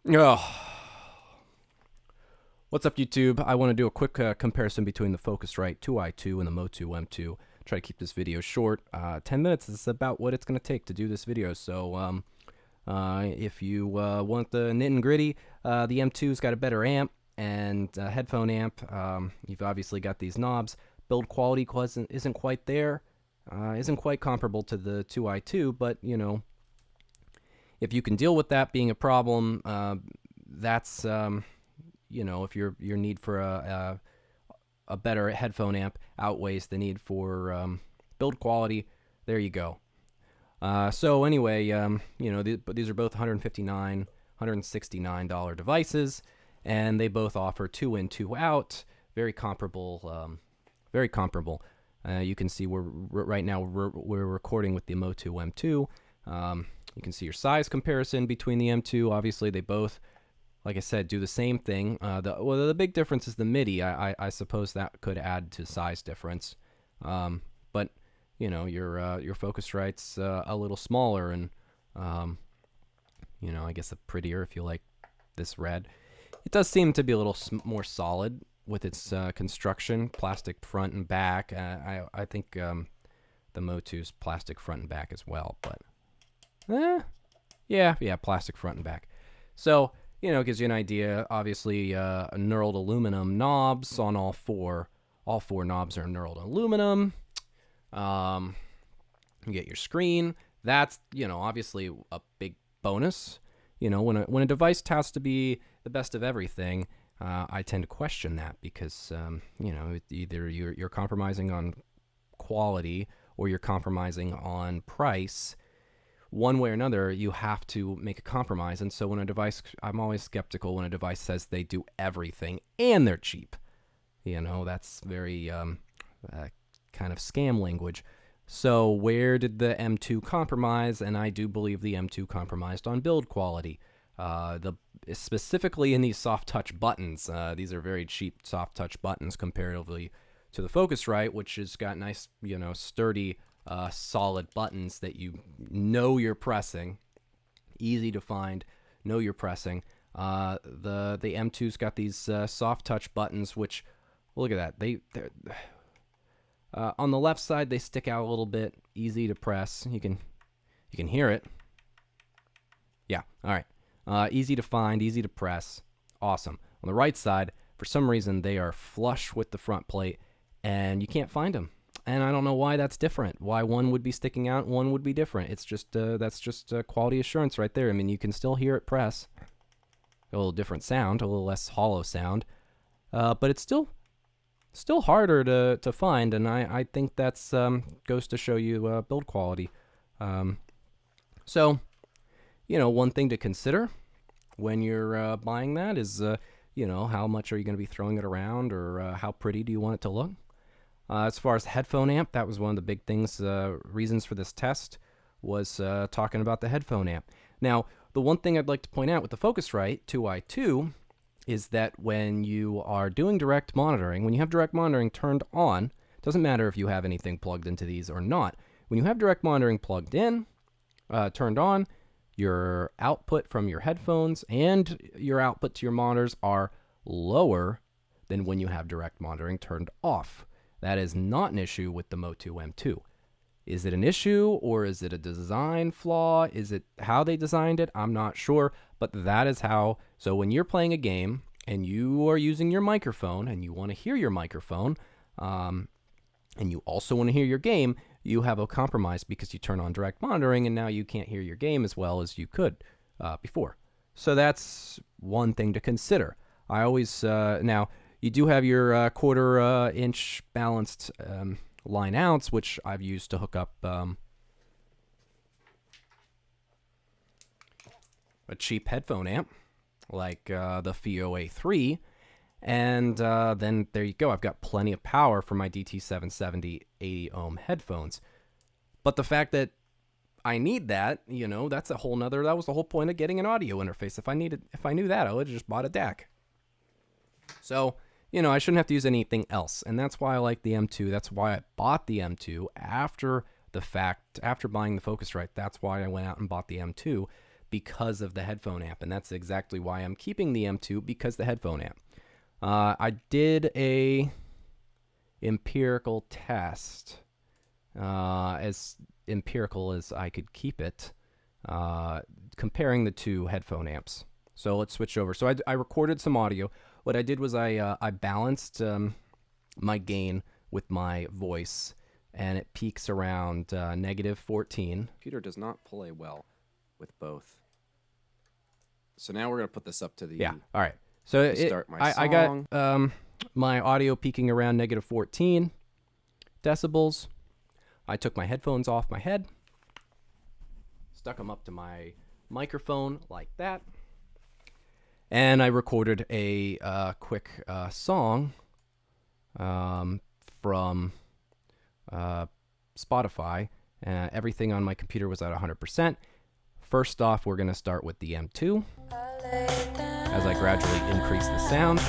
Oh, what's up, YouTube? I want to do a quick comparison between the Focusrite 2i2 and the Motu M2. Try to keep this video short. 10 minutes is about what it's going to take to do this video. So if you want the nit and gritty, the M2's got a better amp and headphone amp. You've obviously got these knobs. Build quality isn't quite there. Isn't quite comparable to the 2i2, but you know, if you can deal with that being a problem, that's you know, if your need for a better headphone amp outweighs the need for build quality, there you go. So anyway, you know, these are both $159, $169 devices, and they both offer 2 in, 2 out. Very comparable. Very comparable. You can see right now we're recording with the Motu M2. You can see your size comparison between the M2. Obviously, they both, like I said, do the same thing. The big difference is the MIDI. I suppose that could add to size difference. But you know, your Focusrite's a little smaller and you know, I guess a prettier if you like this red. It does seem to be a little more solid with its construction, plastic front and back. I think the Motu's plastic front and back as well, but yeah, plastic front and back. So, you know, it gives you an idea. Obviously, knurled aluminum knobs on all four. All four knobs are knurled aluminum. You get your screen. That's, you know, obviously a big bonus. You know, when a device has to be the best of everything, I tend to question that because, you know, either you're compromising on quality or you're compromising on price. One way or another, you have to make a compromise. And so when a device, I'm always skeptical when a device says they do everything and they're cheap. You know, that's very kind of scam language. So where did the M2 compromise? And I do believe the M2 compromised on build quality. Specifically in these soft touch buttons. These are very cheap soft touch buttons comparatively to the Focusrite, which has got nice, you know, sturdy, solid buttons that you know you're pressing, easy to find, know you're pressing. The M2's got these soft touch buttons, which, look at that, they're on the left side they stick out a little bit, easy to press. You can hear it. Yeah, all right. Easy to find, easy to press, awesome. On the right side, for some reason they are flush with the front plate, and you can't find them. And I don't know why that's different. Why one would be sticking out, one would be different. It's just that's just quality assurance right there. I mean, you can still hear it press. A little different sound, a little less hollow sound, but it's still harder to find. And I think that's goes to show you build quality. So, you know, one thing to consider when you're buying that is, you know, how much are you going to be throwing it around, or how pretty do you want it to look? As far as headphone amp, that was one of the big things, reasons for this test was talking about the headphone amp. Now, the one thing I'd like to point out with the Focusrite 2i2 is that when you are doing direct monitoring, when you have direct monitoring turned on, doesn't matter if you have anything plugged into these or not. When you have direct monitoring plugged in, turned on, your output from your headphones and your output to your monitors are lower than when you have direct monitoring turned off. That is not an issue with the Motu M2. Is it an issue, or is it a design flaw? Is it how they designed it? I'm not sure, but that is how. So when you're playing a game and you are using your microphone and you want to hear your microphone, and you also want to hear your game, you have a compromise because you turn on direct monitoring and now you can't hear your game as well as you could before. So that's one thing to consider. I always, now you do have your quarter inch balanced line outs, which I've used to hook up a cheap headphone amp like the FIO A3. And then there you go. I've got plenty of power for my DT770 80 ohm headphones. But the fact that I need that, you know, that's a whole nother, that was the whole point of getting an audio interface. If I knew that, I would have just bought a DAC. So, you know, I shouldn't have to use anything else. And that's why I like the M2. That's why I bought the M2 after the fact, after buying the Focusrite. That's why I went out and bought the M2. because of the headphone amp, and that's exactly why I'm keeping the M2, because the headphone amp. I did a empirical test, as empirical as I could keep it, comparing the two headphone amps. So let's switch over. So I recorded some audio. What I did was I balanced my gain with my voice, and it peaks around -14. Computer does not play well with both. So now we're going to put this up to the... Yeah, all right. So I got my audio peaking around -14 decibels. I took my headphones off my head, stuck them up to my microphone like that, and I recorded a quick song from Spotify. Everything on my computer was at 100%. First off, we're going to start with the M2 as I gradually increase the sound.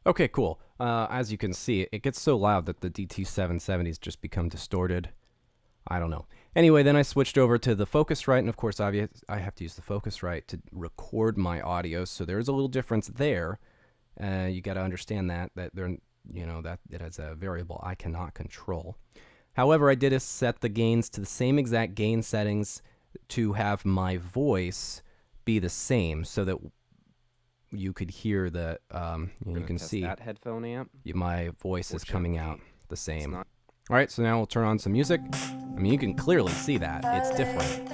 Okay, cool. As you can see, it gets so loud that the DT770s just become distorted. I don't know. Anyway, then I switched over to the Focusrite, and of course I have to use the Focusrite to record my audio, so there's a little difference there. You got to understand that they're, that it has a variable I cannot control. However, I did set the gains to the same exact gain settings to have my voice be the same, so that you could hear the, you can see that headphone amp. My voice is coming out the same. All right, so now we'll turn on some music. I mean, you can clearly see that it's different.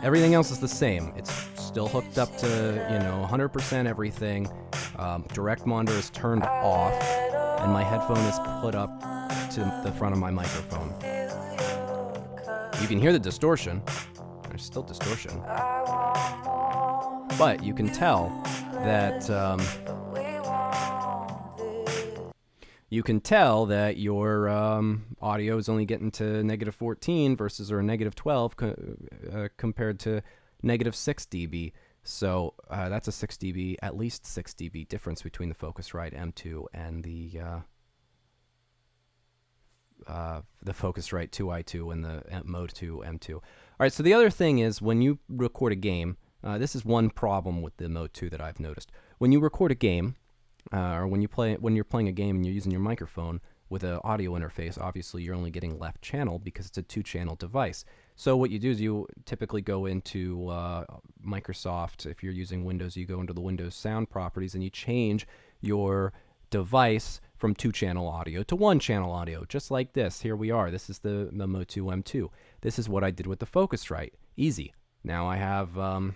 Everything else is the same. It's still hooked up to 100% everything. Direct monitor is turned off, and my headphone is put up to the front of my microphone. You can hear the distortion. There's still distortion. But you can tell that your audio is only getting to -14 versus or -12 compared to -6 dB. So that's a 6 dB, at least 6 dB difference between the Focusrite M2 and the Focusrite 2i2 and the Motu M2. All right. So the other thing is, when you record a game. This is one problem with the Motu that I've noticed. When you record a game, or when you're playing a game and you're using your microphone with an audio interface, obviously you're only getting left channel because it's a 2-channel device. So what you do is you typically go into Microsoft. If you're using Windows, you go into the Windows sound properties and you change your device from 2-channel audio to 1-channel audio, just like this. Here we are. This is the Motu M2. This is what I did with the Focusrite. Easy. Now I have, now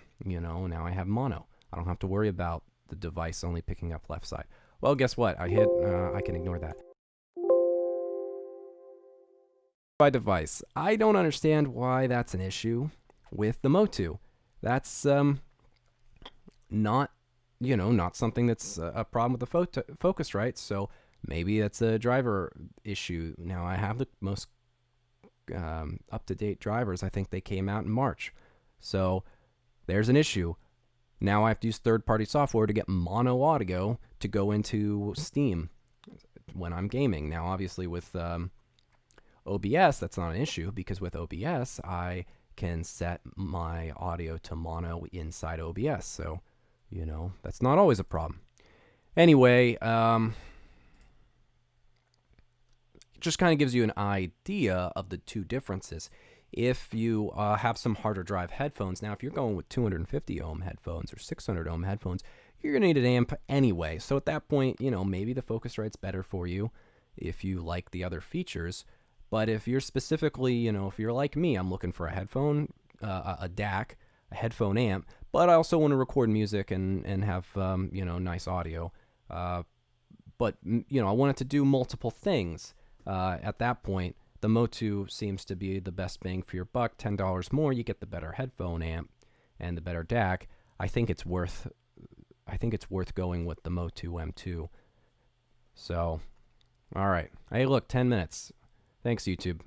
I have mono. I don't have to worry about the device only picking up left side. Well, guess what? I can ignore that. By device. I don't understand why that's an issue with the Motu. That's not something that's a problem with the Focusrite, so maybe that's a driver issue. Now, I have the most up-to-date drivers. I think they came out in March. So there's an issue. Now I have to use third-party software to get mono audio to go into Steam when I'm gaming. Now, obviously, with OBS, that's not an issue, because with OBS, I can set my audio to mono inside OBS. So, that's not always a problem. Anyway, it just kind of gives you an idea of the two differences. If you have some harder drive headphones, now if you're going with 250 ohm headphones or 600 ohm headphones, you're going to need an amp anyway. So at that point, maybe the Focusrite's better for you if you like the other features. But if you're specifically, if you're like me, I'm looking for a headphone, a DAC, a headphone amp, but I also want to record music and have, nice audio. But, I want it to do multiple things. At that point, the Motu seems to be the best bang for your buck. $10 more, you get the better headphone amp and the better DAC. I think it's worth going with the Motu M2. So All right. Hey, look, 10 minutes. Thanks, YouTube.